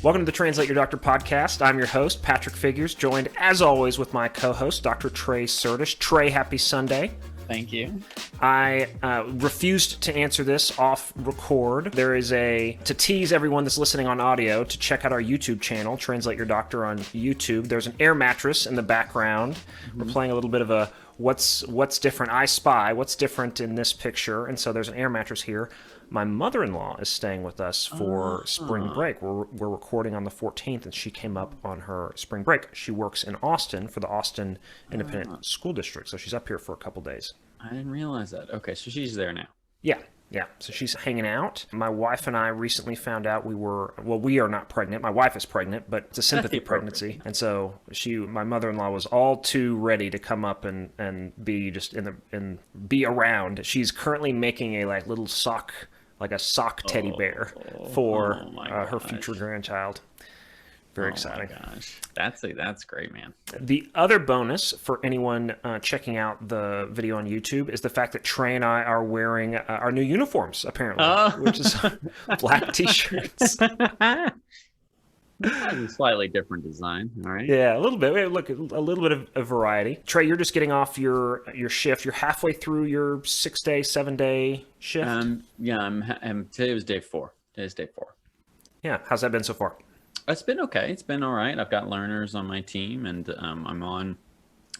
Welcome to the Translate Your Doctor podcast. I'm your host, Patrick Figures, joined as always with my co-host, Dr. Trey Sertish. Trey, happy Sunday. Thank you. I refused to answer this off record. There is to tease everyone that's listening on audio to check out our YouTube channel, Translate Your Doctor on YouTube. There's an air mattress in the background. We're playing a little bit of a what's different, I spy, what's different in this picture. And so there's an air mattress here. My mother-in-law is staying with us for spring break. We're recording on the 14th, and she came up on her spring break. She works in Austin for the Austin Independent School District, so she's up here for a couple days. I didn't realize that. Okay, so she's there now. Yeah. So she's hanging out. My wife and I recently found out we are not pregnant. My wife is pregnant, but it's a sympathy pregnancy. And so my mother-in-law was all too ready to come up and be just be around. She's currently making a little sock teddy bear for her future grandchild. Very exciting. Oh my gosh. That's great, man. The other bonus for anyone checking out the video on YouTube is the fact that Trey and I are wearing our new uniforms, apparently, which is black t-shirts. That's a slightly different design, all right? Yeah, a little bit. Look, a little bit of variety. Trey, you're just getting off your shift. You're halfway through your 6-day, 7-day shift? Today was day 4. Today's day 4. Yeah, how's that been so far? It's been okay. It's been all right. I've got learners on my team, and I'm on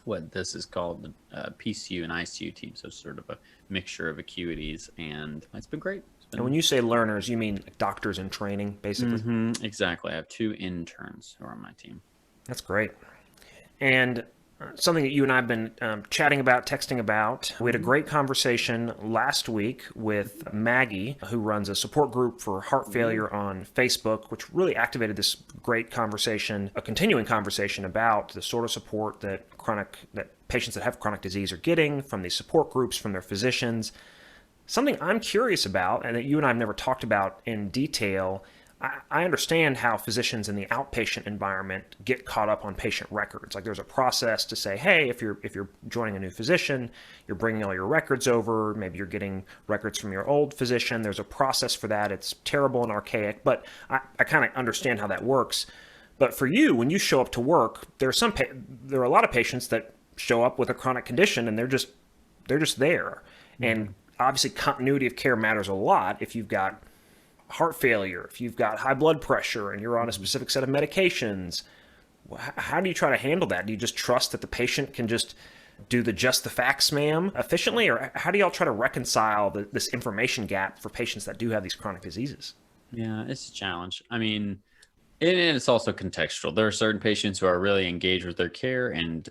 what this is called the PCU and ICU team, so sort of a mixture of acuities, and it's been great. And when you say learners, you mean doctors in training, basically? Mm-hmm, exactly. I have 2 interns who are on my team. That's great. And something that you and I have been chatting about, texting about. We had a great conversation last week with Maggie, who runs a support group for heart failure on Facebook, which really activated this great conversation, a continuing conversation about the sort of support that patients that have chronic disease are getting from these support groups, from their physicians. Something I'm curious about, and that you and I have never talked about in detail, I understand how physicians in the outpatient environment get caught up on patient records. Like there's a process to say, hey, if you're joining a new physician, you're bringing all your records over. Maybe you're getting records from your old physician. There's a process for that. It's terrible and archaic, but I kind of understand how that works. But for you, when you show up to work, there are a lot of patients that show up with a chronic condition and they're just there. Mm-hmm. And obviously, continuity of care matters a lot if you've got heart failure, if you've got high blood pressure and you're on a specific set of medications. How do you try to handle that? Do you just trust that the patient can just do the facts, ma'am, efficiently? Or how do y'all try to reconcile this information gap for patients that do have these chronic diseases? Yeah, it's a challenge. I mean, and it's also contextual. There are certain patients who are really engaged with their care, and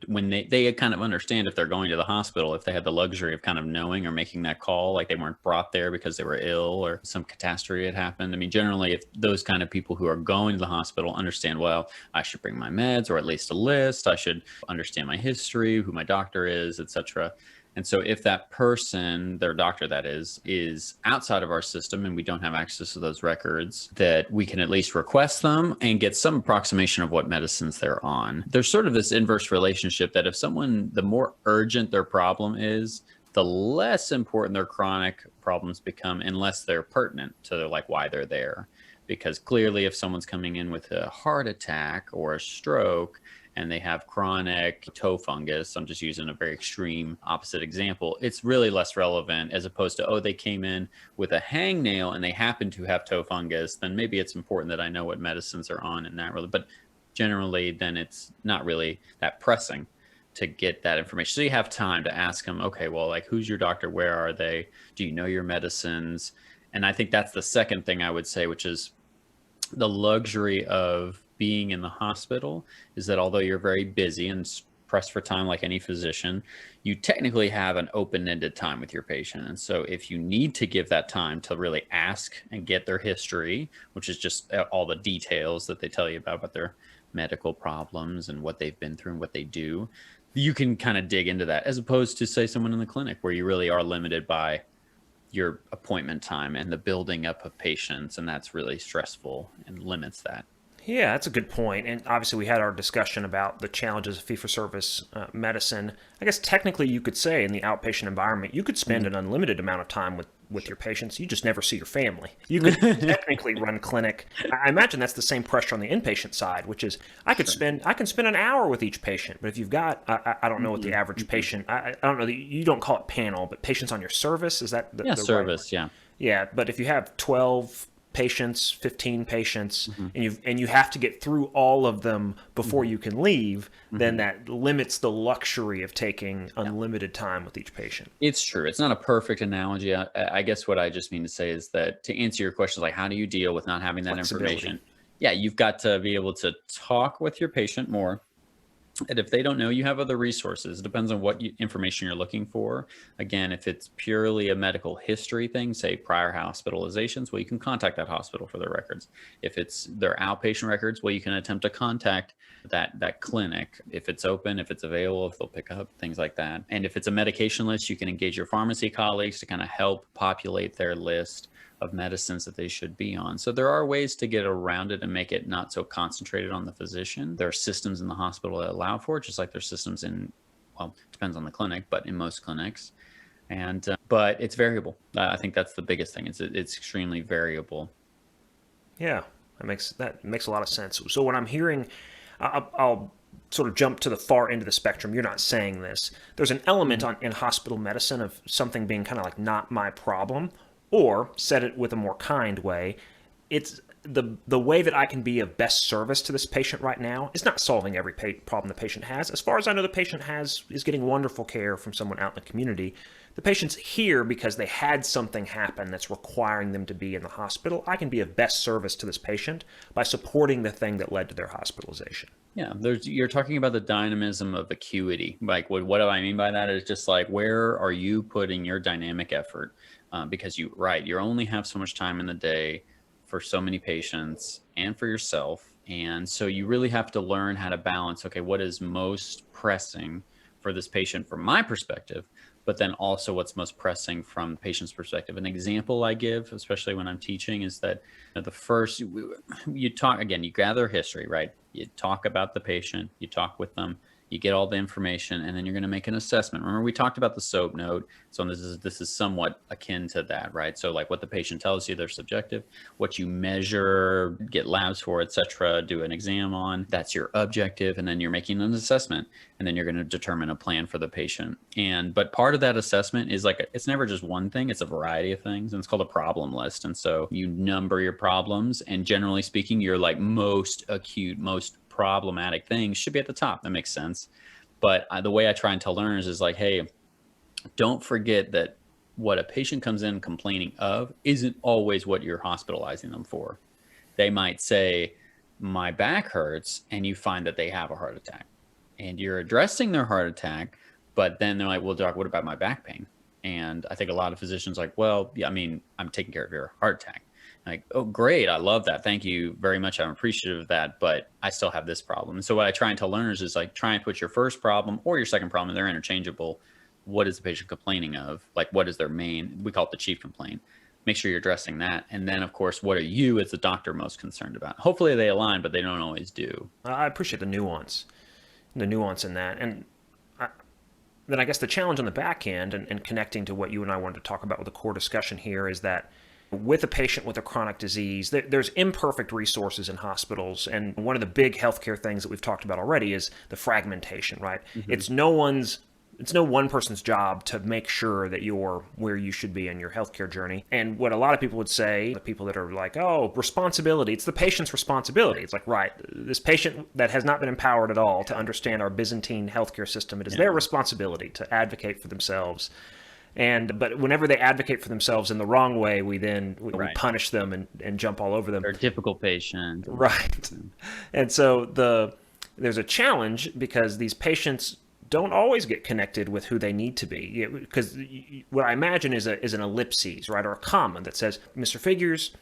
when they kind of understand if they're going to the hospital, if they had the luxury of kind of knowing or making that call, like they weren't brought there because they were ill or some catastrophe had happened. I mean, generally, if those kind of people who are going to the hospital understand, well, I should bring my meds or at least a list, I should understand my history, who my doctor is, etc. And so if that person, their doctor that is outside of our system and we don't have access to those records, that we can at least request them and get some approximation of what medicines they're on. There's sort of this inverse relationship that if someone, the more urgent their problem is, the less important their chronic problems become unless they're pertinent to why they're there. Because clearly if someone's coming in with a heart attack or a stroke, and they have chronic toe fungus, I'm just using a very extreme opposite example, it's really less relevant as opposed to, they came in with a hangnail and they happen to have toe fungus, then maybe it's important that I know what medicines are on in that really. But generally, then it's not really that pressing to get that information. So you have time to ask them, okay, well, who's your doctor? Where are they? Do you know your medicines? And I think that's the second thing I would say, which is the luxury of being in the hospital is that although you're very busy and pressed for time like any physician, you technically have an open-ended time with your patient. And so if you need to give that time to really ask and get their history, which is just all the details that they tell you about their medical problems and what they've been through and what they do, you can kind of dig into that, as opposed to, say, someone in the clinic where you really are limited by your appointment time and the building up of patients, and that's really stressful and limits that. Yeah, that's a good point. And obviously we had our discussion about the challenges of fee-for-service medicine. I guess technically you could say in the outpatient environment, you could spend an unlimited amount of time with your patients. You just never see your family. You could technically run clinic. I imagine that's the same pressure on the inpatient side, which is I can spend an hour with each patient. But if you've got, I don't know what the average patient, I don't know, you don't call it panel, but patients on your service, is that the service, right? Yeah, but if you have 12 patients, 15 patients, and you have to get through all of them before you can leave, then that limits the luxury of taking unlimited time with each patient. It's true. It's not a perfect analogy. I guess what I just mean to say is that to answer your question, like how do you deal with not having that information? Yeah, you've got to be able to talk with your patient more. And if they don't know, you have other resources. It depends on what information you're looking for. Again, if it's purely a medical history thing, say prior hospitalizations, well, you can contact that hospital for their records. If it's their outpatient records, well, you can attempt to contact that clinic if it's open, if it's available, if they'll pick up, things like that. And if it's a medication list, you can engage your pharmacy colleagues to kind of help populate their list of medicines that they should be on. So there are ways to get around it and make it not so concentrated on the physician. There are systems in the hospital that allow for it, just like there's systems in, well, it depends on the clinic, but in most clinics. And but it's variable. I think that's the biggest thing. It's extremely variable. Yeah, that makes a lot of sense. So when I'm hearing, I'll sort of jump to the far end of the spectrum. You're not saying this. There's an element in hospital medicine of something being kind of like not my problem. Or, said it with a more kind way, it's the way that I can be of best service to this patient right now is not solving every problem the patient has. As far as I know, the patient is getting wonderful care from someone out in the community. The patient's here because they had something happen that's requiring them to be in the hospital. I can be of best service to this patient by supporting the thing that led to their hospitalization. Yeah, you're talking about the dynamism of acuity. Like, what do I mean by that? Is just like, where are you putting your dynamic effort? Because you only have so much time in the day for so many patients and for yourself. And so you really have to learn how to balance, okay, what is most pressing for this patient from my perspective, but then also what's most pressing from the patient's perspective. An example I give, especially when I'm teaching, is that the first, you talk, again, you gather history, right? You talk about the patient, you talk with them, you get all the information, and then you're going to make an assessment. Remember, we talked about the SOAP note. So this is somewhat akin to that, right? So like what the patient tells you, they're subjective. What you measure, get labs for, etc., do an exam on, that's your objective. And then you're making an assessment, and then you're going to determine a plan for the patient. But part of that assessment is like, it's never just one thing. It's a variety of things, and it's called a problem list. And so you number your problems, and generally speaking, your like most acute, most problematic things should be at the top. That makes sense. But the way I try and tell learners is like, hey, don't forget that what a patient comes in complaining of isn't always what you're hospitalizing them for. They might say, my back hurts, and you find that they have a heart attack. And you're addressing their heart attack, but then they're like, well, doc, what about my back pain? And I think a lot of physicians are like, well, yeah, I mean, I'm taking care of your heart attack. Like, oh, great. I love that. Thank you very much. I'm appreciative of that, but I still have this problem. And so what I try and tell learners is like, try and put your first problem or your second problem, they're interchangeable. What is the patient complaining of? Like, what is their main, we call it the chief complaint. Make sure you're addressing that. And then of course, what are you as the doctor most concerned about? Hopefully they align, but they don't always do. I appreciate the nuance in that. And then I guess the challenge on the back end and connecting to what you and I wanted to talk about with the core discussion here is that with a patient with a chronic disease, there's imperfect resources in hospitals. And one of the big healthcare things that we've talked about already is the fragmentation, right? Mm-hmm. It's no one person's job to make sure that you're where you should be in your healthcare journey. And what a lot of people would say, the people that are like, oh, responsibility, it's the patient's responsibility. It's like, right, this patient that has not been empowered at all to understand our Byzantine healthcare system, it is their responsibility to advocate for themselves. But whenever they advocate for themselves in the wrong way, we punish them and jump all over them. They're a difficult patient. Right. And so there's a challenge because these patients don't always get connected with who they need to be. Because what I imagine is an ellipses, right, or a comma that says, Mr. Figures,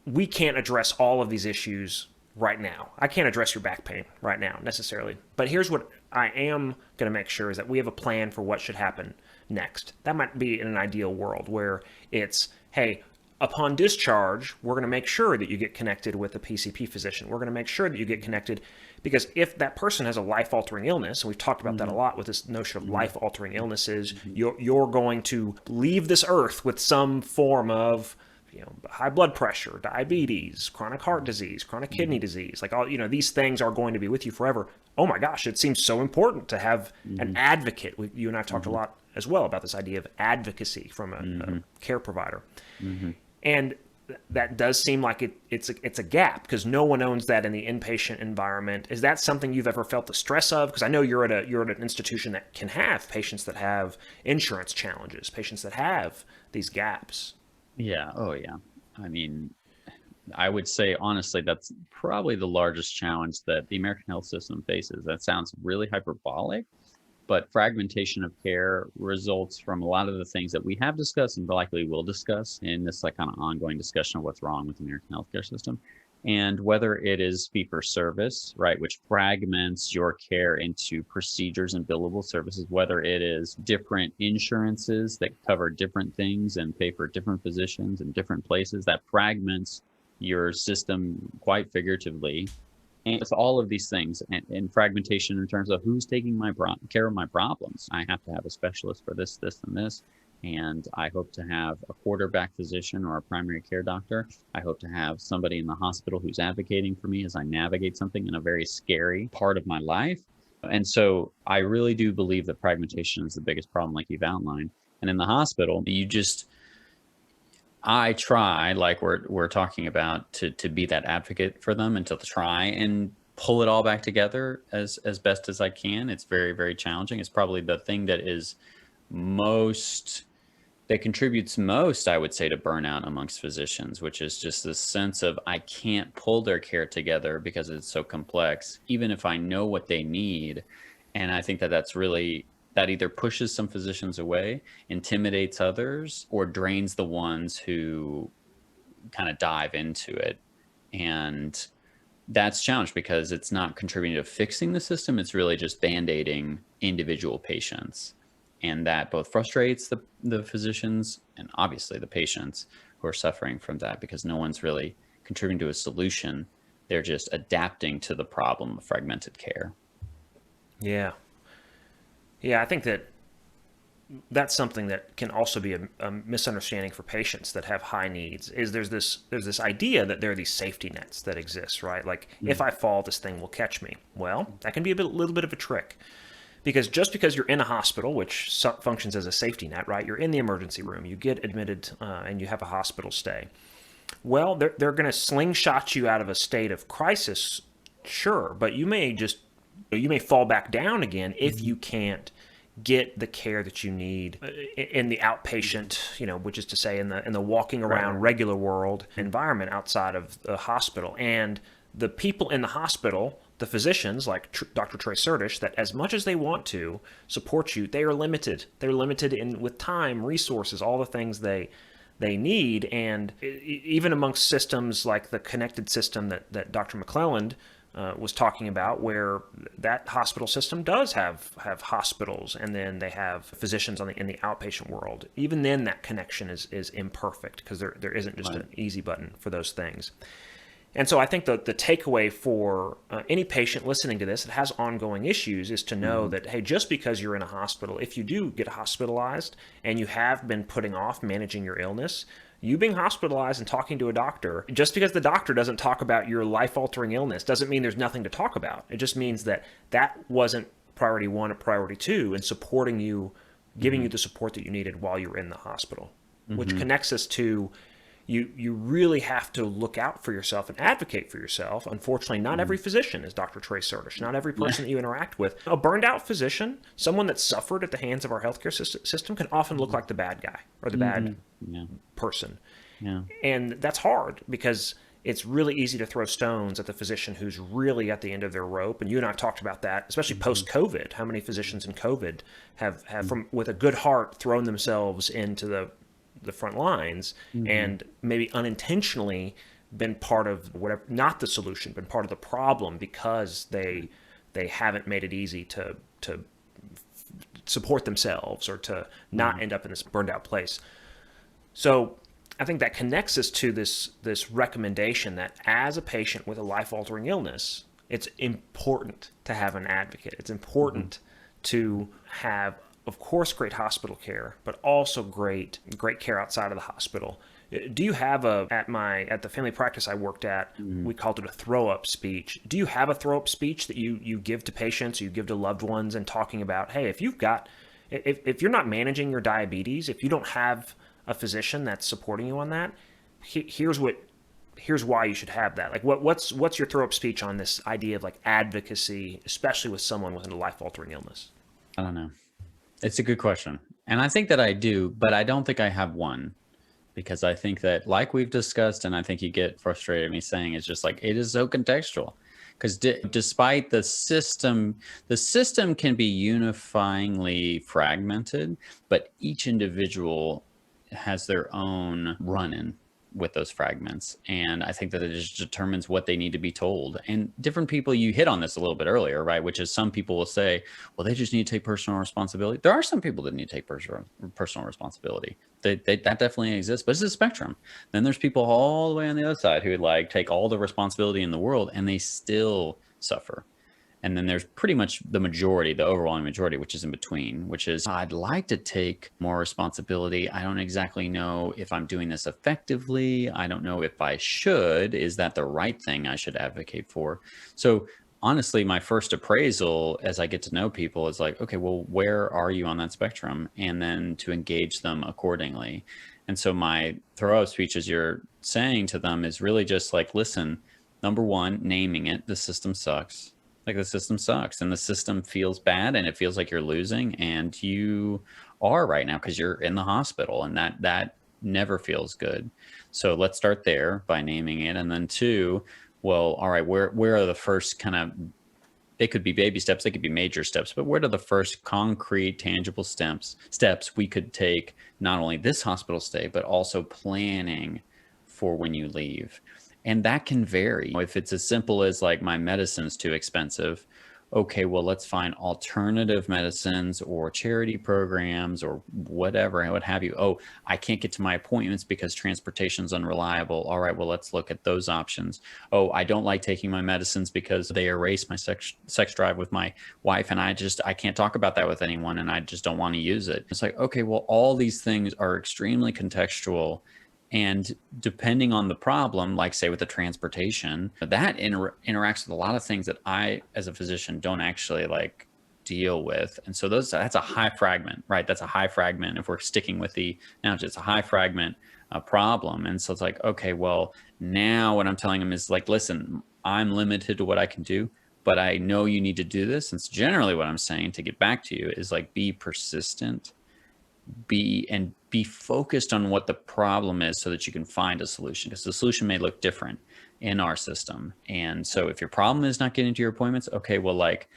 we can't address all of these issues right now. I can't address your back pain right now necessarily. But here's what I am going to make sure is that we have a plan for what should happen next. That might be in an ideal world where it's, hey, upon discharge, we're going to make sure that you get connected with a PCP physician. We're going to make sure that you get connected, because if that person has a life-altering illness, and we've talked about that a lot with this notion of life-altering illnesses, you're going to leave this earth with some form of high blood pressure, diabetes, chronic heart disease, chronic kidney disease, like all, these things are going to be with you forever. Oh my gosh, it seems so important to have an advocate. You and I have talked a lot as well about this idea of advocacy from a care provider. And that does seem like it's a gap, because no one owns that in the inpatient environment. Is that something you've ever felt the stress of? Because I know you're at an institution that can have patients that have insurance challenges, patients that have these gaps. Yeah. Oh, yeah. I mean, I would say, honestly, that's probably the largest challenge that the American health system faces. That sounds really hyperbolic, but fragmentation of care results from a lot of the things that we have discussed and likely will discuss in this kind of ongoing discussion of what's wrong with the American healthcare system. And whether it is fee for service, right, which fragments your care into procedures and billable services, whether it is different insurances that cover different things and pay for different physicians in different places, that fragments your system quite figuratively. And it's all of these things, and fragmentation in terms of who's taking care of my problems. I have to have a specialist for this, and this. And I hope to have a quarterback physician or a primary care doctor. I hope to have somebody in the hospital who's advocating for me as I navigate something in a very scary part of my life. And so I really do believe that fragmentation is the biggest problem, like you've outlined. And in the hospital, I try, like we're talking about, to be that advocate for them and to try and pull it all back together as best as I can. It's very, very challenging. It's probably the thing that contributes most, I would say, to burnout amongst physicians, which is just this sense of I can't pull their care together because it's so complex, even if I know what they need. And I think that either pushes some physicians away, intimidates others, or drains the ones who kind of dive into it. And that's challenged because it's not contributing to fixing the system. It's really just band-aiding individual patients. And that both frustrates the physicians and obviously the patients who are suffering from that, because no one's really contributing to a solution. They're just adapting to the problem of fragmented care. Yeah. Yeah, I think that's something that can also be a misunderstanding for patients that have high needs. Is there's this idea that there are these safety nets that exist, right? Like, if I fall, this thing will catch me. Well, that can be little bit of a trick. Because just because you're in a hospital, which functions as a safety net, right? You're in the emergency room, you get admitted, and you have a hospital stay. Well, they're going to slingshot you out of a state of crisis, sure, but you may fall back down again if you can't get the care that you need in the outpatient, which is to say in the walking around regular world environment outside of the hospital. And the people in the hospital, the physicians like Dr. Trey Sertish, that as much as they want to support you, they are limited. They're limited with time, resources, all the things they need. And even amongst systems like the connected system that Dr. McClelland was talking about, where that hospital system does have hospitals, and then they have physicians in the outpatient world. Even then, that connection is imperfect, because there isn't just an easy button for those things. And so I think the takeaway for any patient listening to this that has ongoing issues is to know that, hey, just because you're in a hospital, if you do get hospitalized and you have been putting off managing your illness, you being hospitalized and talking to a doctor, just because the doctor doesn't talk about your life-altering illness doesn't mean there's nothing to talk about. It just means that wasn't priority one or priority two in supporting you, giving you the support that you needed while you were in the hospital, which connects us to you really have to look out for yourself and advocate for yourself. Unfortunately, not every physician is Dr. Trey Sertish. Not every person that you interact with. A burned out physician, someone that suffered at the hands of our healthcare system, can often look like the bad guy or the bad person. Yeah. And that's hard, because it's really easy to throw stones at the physician who's really at the end of their rope. And you and I have talked about that, especially post-COVID. How many physicians in COVID have with a good heart, thrown themselves into the front lines and maybe unintentionally been part of whatever, not the solution, been part of the problem, because they haven't made it easy to support themselves or to not end up in this burned out place. So I think that connects us to this recommendation that as a patient with a life-altering illness, it's important to have an advocate. It's important to have, of course, great hospital care, but also great care outside of the hospital. Do you have at the family practice I worked at, we called it a throw-up speech. Do you have a throw-up speech that you give to patients, you give to loved ones, and talking about, hey, if you're not managing your diabetes, if you don't have a physician that's supporting you on that, here's why you should have that. Like what's your throw-up speech on this idea of like advocacy, especially with someone with a life-altering illness? I don't know. It's a good question. And I think that I do, but I don't think I have one, because I think that, like we've discussed, and I think you get frustrated at me saying, it's just like, it is so contextual. Because despite the system can be unifyingly fragmented, but each individual has their own run-in with those fragments. And I think that it just determines what they need to be told. And different people, you hit on this a little bit earlier, right? Which is, some people will say, well, they just need to take personal responsibility. There are some people that need to take personal responsibility. That definitely exists, but it's a spectrum. Then there's people all the way on the other side who like take all the responsibility in the world and they still suffer. And then there's pretty much the majority, the overwhelming majority, which is in between, which is, I'd like to take more responsibility. I don't exactly know if I'm doing this effectively. I don't know if I should. Is that the right thing I should advocate for? So honestly, my first appraisal as I get to know people is like, okay, well, where are you on that spectrum? And then to engage them accordingly. And so my throw-up speech, as you're saying to them, is really just like, listen, number one, naming it, the system sucks. Like, the system sucks and the system feels bad and it feels like you're losing, and you are right now because you're in the hospital, and that never feels good. So let's start there by naming it. And then two, well, all right, where are the first kind of, they could be baby steps, they could be major steps, but what are the first concrete, tangible steps we could take, not only this hospital stay, but also planning for when you leave? And that can vary. If it's as simple as like, my medicine's too expensive, okay, well, let's find alternative medicines or charity programs or whatever, what have you. Oh, I can't get to my appointments because transportation's unreliable. All right, well, let's look at those options. Oh, I don't like taking my medicines because they erase my sex drive with my wife, and I can't talk about that with anyone, and I just don't want to use it. It's like, okay, well, all these things are extremely contextual. And depending on the problem, like say with the transportation, that interacts with a lot of things that I, as a physician, don't actually like deal with. And so that's a high fragment, right? That's a high fragment. If we're sticking with the analogy, it's a high fragment problem. And so it's like, okay, well, now what I'm telling them is like, listen, I'm limited to what I can do, but I know you need to do this. And so generally what I'm saying, to get back to you, is like, be persistent, be focused on what the problem is so that you can find a solution, because the solution may look different in our system. And so if your problem is not getting to your appointments, okay, well, like,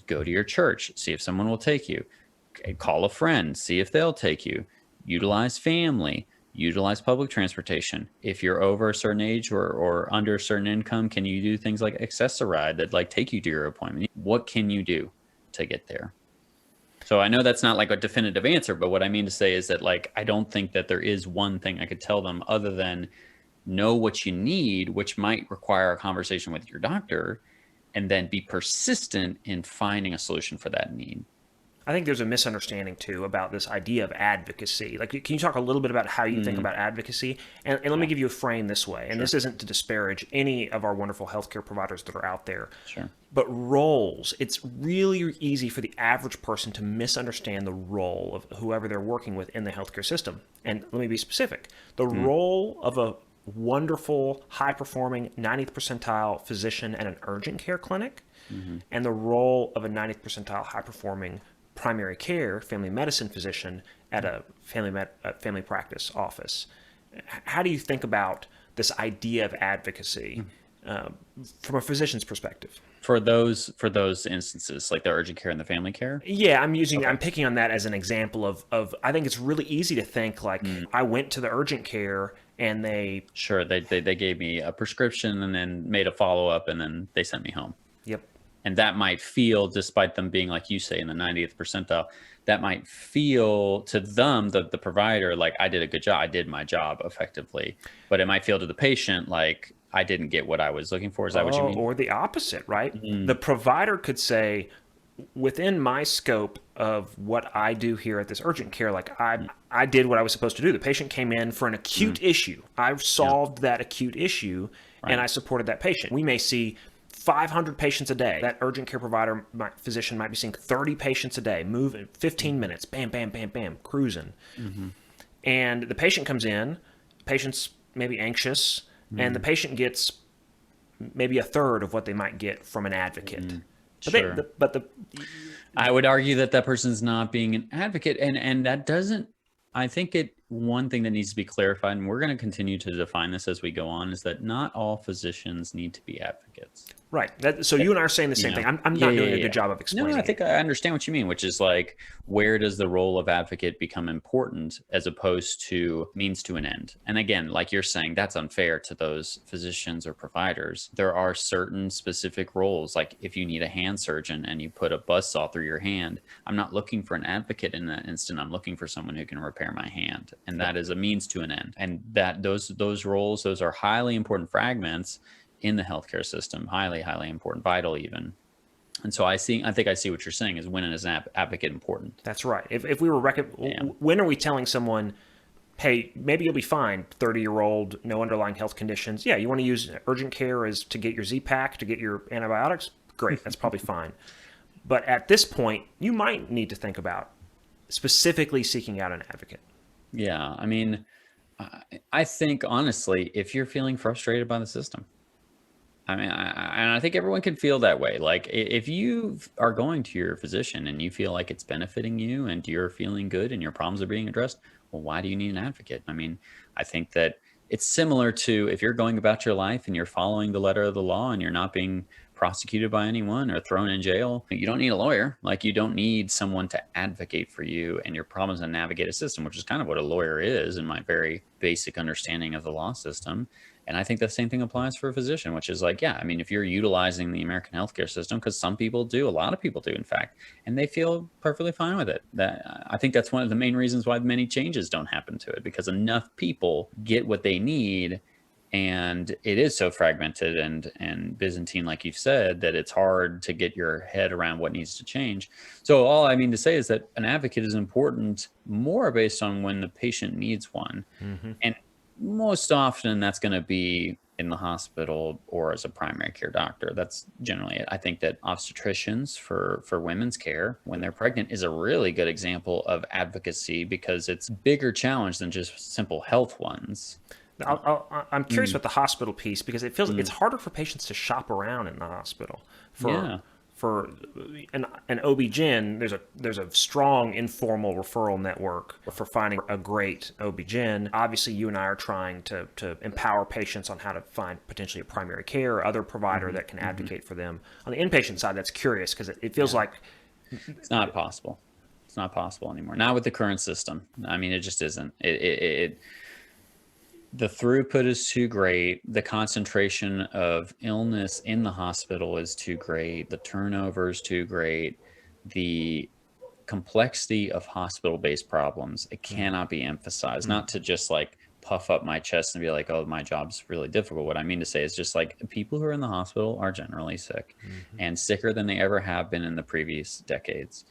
go to your church, see if someone will take you, okay, call a friend, see if they'll take you, utilize family, utilize public transportation. If you're over a certain age or under a certain income, can you do things like Access-a-Ride that like take you to your appointment? What can you do to get there? So I know that's not like a definitive answer, but what I mean to say is that, like, I don't think that there is one thing I could tell them other than know what you need, which might require a conversation with your doctor, and then be persistent in finding a solution for that need. I think there's a misunderstanding too about this idea of advocacy. Like, can you talk a little bit about how you think about advocacy? And let me give you a frame this way. And this isn't to disparage any of our wonderful healthcare providers that are out there. Sure. But roles, it's really easy for the average person to misunderstand the role of whoever they're working with in the healthcare system. And let me be specific. The role of a wonderful, high-performing 90th percentile physician at an urgent care clinic, and the role of a 90th percentile high-performing primary care family medicine physician at a family practice office. How do you think about this idea of advocacy from a physician's perspective? For those instances, like the urgent care and the family care? Yeah, I'm picking on that as an example of I think it's really easy to think like, I went to the urgent care and they gave me a prescription and then made a follow-up and then they sent me home. Yep. And that might feel, despite them being, like you say, in the 90th percentile, that might feel to them, the provider, like I did a good job. I did my job effectively. But it might feel to the patient like I didn't get what I was looking for. Is that what you mean? Or the opposite, right? The Mm, provider could say, within my scope of what I do here at this urgent care, like I did what I was supposed to do. The patient came in for an acute issue. I yeah, solved that acute issue and right. I supported that patient. We may see 500 patients a day. That urgent care provider, physician might be seeing 30 patients a day, moving 15 minutes, bam, bam, bam, bam, cruising. Mm-hmm. And the patient comes in, patient's maybe anxious, and the patient gets maybe a third of what they might get from an advocate. But Sure. I would argue that that person's not being an advocate, and that doesn't. I think one thing that needs to be clarified, and we're going to continue to define this as we go on, is that not all physicians need to be advocates. right. So you and I are saying the same thing. I'm Yeah, not yeah, doing a yeah. good job of No, explaining I it. think I understand what you mean, which is like, where does the role of advocate become important as opposed to means to an end? And again, like you're saying, that's unfair to those physicians or providers. There are certain specific roles, like if you need a hand surgeon and you put a buzzsaw through your hand, I'm not looking for an advocate in that instant. I'm looking for someone who can repair my hand, and that is a means to an end. And that those roles, those are highly important fragments in the healthcare system, highly, highly important, vital even. And so I think I see what you're saying is, when is an advocate important? That's right. If we were Yeah. when are we telling someone, hey, maybe you'll be fine, 30-year-old, no underlying health conditions. Yeah, you want to use urgent care as to get your Z-Pack, to get your antibiotics? Great, that's probably fine. But at this point, you might need to think about specifically seeking out an advocate. Yeah. I mean, I think honestly, if you're feeling frustrated by the system, I mean, and I think everyone can feel that way. Like, if you are going to your physician and you feel like it's benefiting you and you're feeling good and your problems are being addressed, well, why do you need an advocate? I mean, I think that it's similar to if you're going about your life and you're following the letter of the law and you're not being prosecuted by anyone or thrown in jail, you don't need a lawyer. Like, you don't need someone to advocate for you and your problems and navigate a system, which is kind of what a lawyer is in my very basic understanding of the law system. And I think the same thing applies for a physician, which is like, yeah, I mean, if you're utilizing the American healthcare system, because some people do, a lot of people do, in fact, and they feel perfectly fine with it. That, I think that's one of the main reasons why many changes don't happen to it, because enough people get what they need, and it is so fragmented and Byzantine, like you've said, that it's hard to get your head around what needs to change. So all I mean to say is that an advocate is important more based on when the patient needs one. And most often that's going to be in the hospital or as a primary care doctor. That's generally it. I think that obstetricians for women's care when they're pregnant is a really good example of advocacy, because it's a bigger challenge than just simple health ones. I'm curious about the hospital piece, because it feels Mm. it's harder for patients to shop around in the hospital. Yeah. For an OB-GYN, there's a strong informal referral network for finding a great OB-GYN. Obviously, you and I are trying to empower patients on how to find potentially a primary care or other provider that can advocate for them. On the inpatient side, that's curious, because it feels like It's not possible. It's not possible anymore. Not with the current system. I mean, it just isn't. The throughput is too great. The concentration of illness in the hospital is too great. The turnover is too great. The complexity of hospital-based problems, it cannot be emphasized. Not to just like puff up my chest and be like, oh, my job's really difficult. What I mean to say is just like, people who are in the hospital are generally sick, and sicker than they ever have been in the previous decades.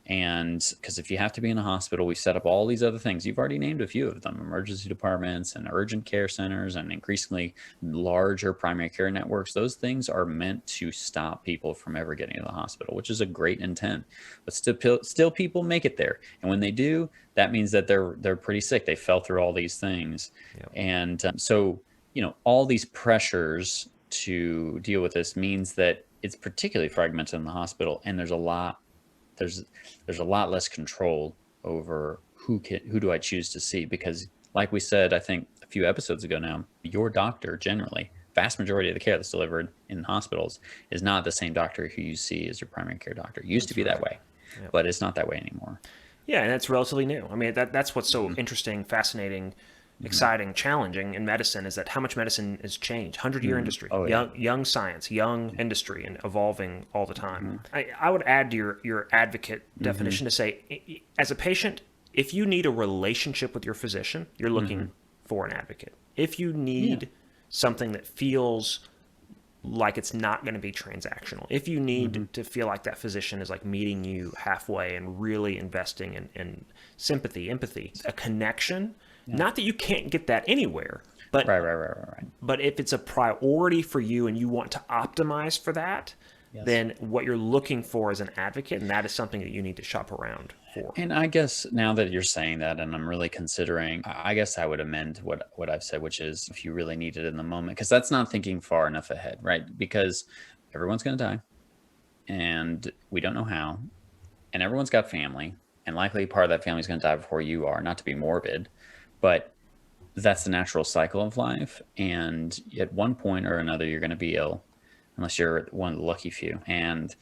And because if you have to be in a hospital, we set up all these other things. You've already named a few of them: emergency departments and urgent care centers and increasingly larger primary care networks. Those things are meant to stop people from ever getting to the hospital, which is a great intent. But still people make it there. And when they do, that means that they're pretty sick. They fell through all these things. Yep. And so, all these pressures to deal with this means that it's particularly fragmented in the hospital. And there's a lot less control over who do I choose to see, because like we said, I think a few episodes ago now, your doctor generally, vast majority of the care that's delivered in hospitals is not the same doctor who you see as your primary care doctor. It used to be that way, but it's not that way anymore. yeah, and that's relatively new. I mean, that's what's so interesting, fascinating. exciting, challenging in medicine is that how much medicine has changed. 100-year industry, Oh, yeah. young science, young industry, and evolving all the time. I would add to your advocate definition to say, as a patient, if you need a relationship with your physician, you're looking for an advocate. If you need something that feels like it's not going to be transactional, if you need to feel like that physician is like meeting you halfway and really investing in sympathy, empathy, a connection, not that you can't get that anywhere, but Right. but if it's a priority for you and you want to optimize for that, then what you're looking for is an advocate, and that is something that you need to shop around for. And I guess now that you're saying that, and I'm really considering, I guess I would amend what I've said, which is if you really need it in the moment, because that's not thinking far enough ahead, right? Because everyone's going to die, and we don't know how, and everyone's got family, and likely part of that family is going to die before you are. Not to be morbid, but that's the natural cycle of life. And at one point or another, you're going to be ill, unless you're one of the lucky few. And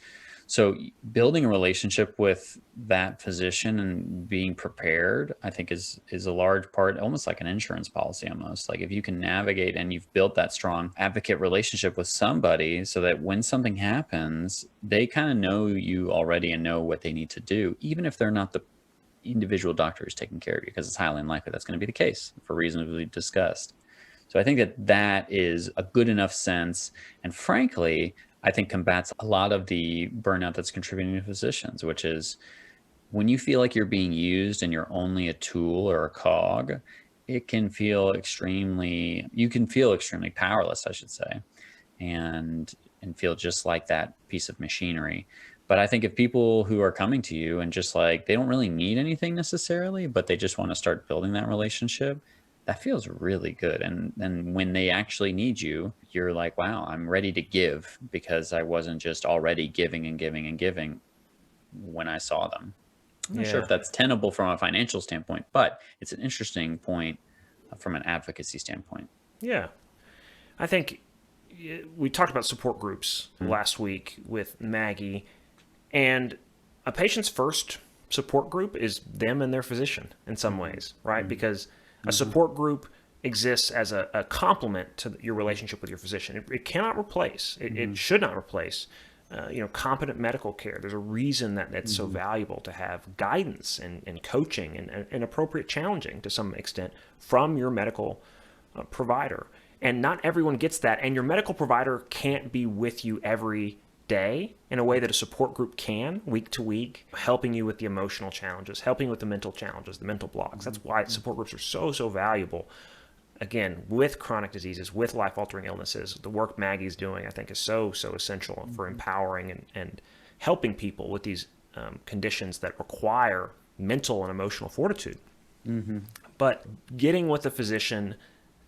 so building a relationship with that physician and being prepared, I think is a large part, almost like an insurance policy almost. Like if you can navigate and you've built that strong advocate relationship with somebody so that when something happens, they kind of know you already and know what they need to do, even if they're not the individual doctor who's taking care of you, because it's highly unlikely that's going to be the case for reasons we've discussed. So I think that is a good enough sense. And frankly, I think combats a lot of the burnout that's contributing to physicians, which is when you feel like you're being used and you're only a tool or a cog, you can feel extremely powerless, I should say, and feel just like that piece of machinery. But I think if people who are coming to you and just like, they don't really need anything necessarily, but they just want to start building that relationship, that feels really good. And when they actually need you, you're like, wow, I'm ready to give because I wasn't just already giving and giving and giving when I saw them. I'm not sure if that's tenable from a financial standpoint, but it's an interesting point from an advocacy standpoint. Yeah. I think we talked about support groups last week with Maggie, and a patient's first support group is them and their physician in some ways, right? Because a support group exists as a complement to your relationship with your physician. It cannot replace, it should not replace, competent medical care. There's a reason that it's so valuable to have guidance and coaching and appropriate challenging to some extent from your medical provider. And not everyone gets that. And your medical provider can't be with you every day in a way that a support group can, week to week, helping you with the emotional challenges, helping with the mental challenges, the mental blocks. That's why support groups are so valuable. Again, with chronic diseases, with life-altering illnesses, the work Maggie's doing, I think, is so essential for empowering and helping people with these conditions that require mental and emotional fortitude. But getting with a physician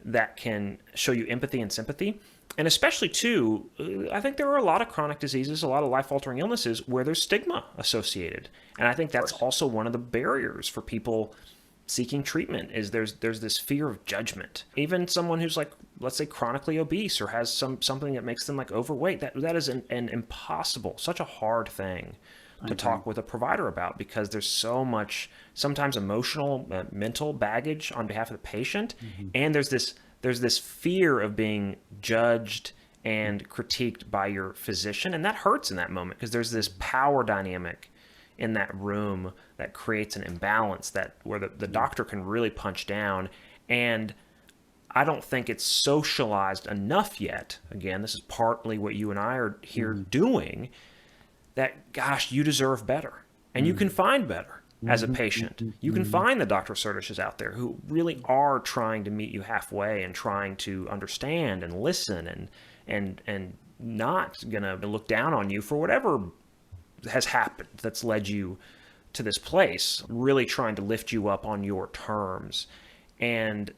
that can show you empathy and sympathy, and especially, too, I think there are a lot of chronic diseases, a lot of life-altering illnesses where there's stigma associated. And I think that's also one of the barriers for people seeking treatment is there's this fear of judgment. Even someone who's like, let's say, chronically obese or has something that makes them like overweight, that is an impossible, such a hard thing to talk with a provider about because there's so much, sometimes emotional, mental baggage on behalf of the patient. And there's this fear of being judged and critiqued by your physician. And that hurts in that moment because there's this power dynamic in that room that creates an imbalance where the doctor can really punch down. And I don't think it's socialized enough yet. Again, this is partly what you and I are here doing, that, gosh, you deserve better. And you can find better as a patient. You can find the Dr. Certishes out there who really are trying to meet you halfway and trying to understand and listen and not going to look down on you for whatever has happened that's led you to this place, really trying to lift you up on your terms. And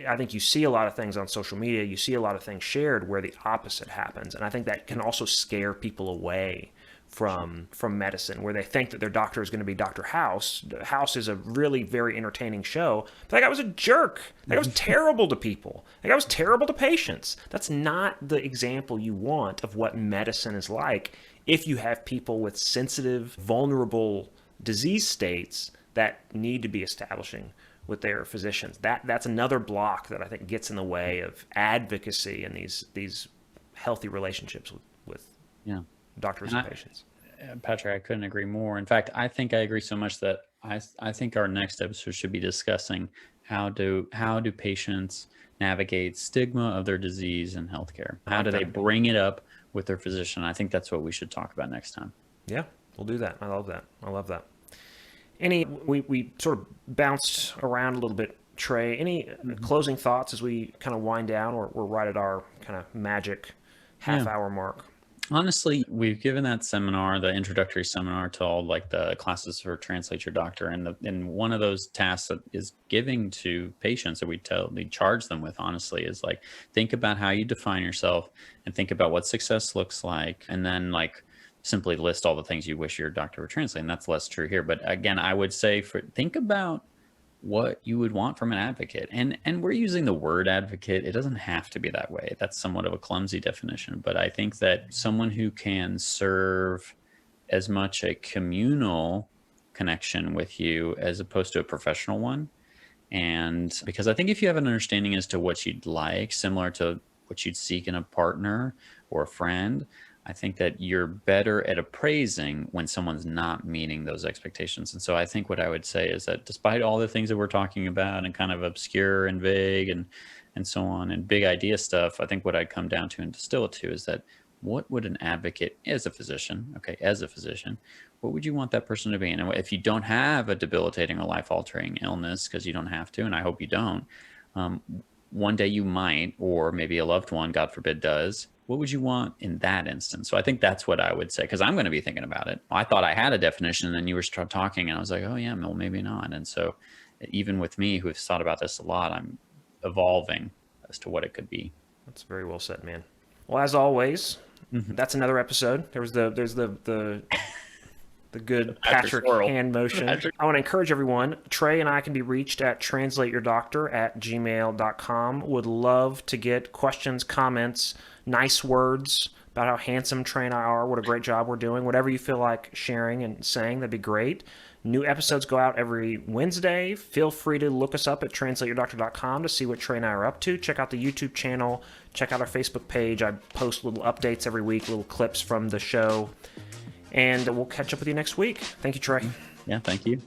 I think you see a lot of things on social media, you see a lot of things shared where the opposite happens. And I think that can also scare people away from medicine, where they think that their doctor is going to be Dr. House. House is a really very entertaining show, but that guy was a jerk. That guy was terrible to people. That guy was terrible to patients. That's not the example you want of what medicine is like if you have people with sensitive, vulnerable disease states that need to be establishing with their physicians. That's another block that I think gets in the way of advocacy and these healthy relationships with Yeah. doctors and patients. Patrick, I couldn't agree more. In fact, I think I agree so much that I think our next episode should be discussing how do patients navigate stigma of their disease in healthcare? How do they bring it up with their physician? I think that's what we should talk about next time. Yeah, we'll do that. I love that. We sort of bounced around a little bit, Trey. Any closing thoughts as we kind of wind down, or we're right at our kind of magic half-hour mark? Honestly, we've given that seminar, the introductory seminar, to all like the classes for Translate Your Doctor, and one of those tasks that is giving to patients that we charge them with, honestly, is like, think about how you define yourself and think about what success looks like, and then like simply list all the things you wish your doctor would translate. And that's less true here. But again, I would say think about what you would want from an advocate. And we're using the word advocate. It doesn't have to be that way. That's somewhat of a clumsy definition. But I think that someone who can serve as much a communal connection with you as opposed to a professional one. And because I think if you have an understanding as to what you'd like, similar to what you'd seek in a partner or a friend, I think that you're better at appraising when someone's not meeting those expectations. And so I think what I would say is that despite all the things that we're talking about and kind of obscure and vague and so on and big idea stuff, I think what I'd come down to and distill it to is that what would an advocate as a physician, what would you want that person to be? And if you don't have a debilitating or life-altering illness, because you don't have to, and I hope you don't, one day you might, or maybe a loved one, God forbid, does. What would you want in that instance? So I think that's what I would say, because I'm going to be thinking about it. I thought I had a definition, and then you were talking, and I was like, oh yeah, well, maybe not. And so even with me, who has thought about this a lot, I'm evolving as to what it could be. That's very well said, man. Well, as always, that's another episode. There's the good Patrick hand motion. I want to encourage everyone. Trey and I can be reached at translateyourdoctor@gmail.com. Would love to get questions, comments, nice words about how handsome Trey and I are, what a great job we're doing. Whatever you feel like sharing and saying, that'd be great. New episodes go out every Wednesday. Feel free to look us up at translateyourdoctor.com to see what Trey and I are up to. Check out the YouTube channel. Check out our Facebook page. I post little updates every week, little clips from the show. And we'll catch up with you next week. Thank you, Trey. Yeah, thank you.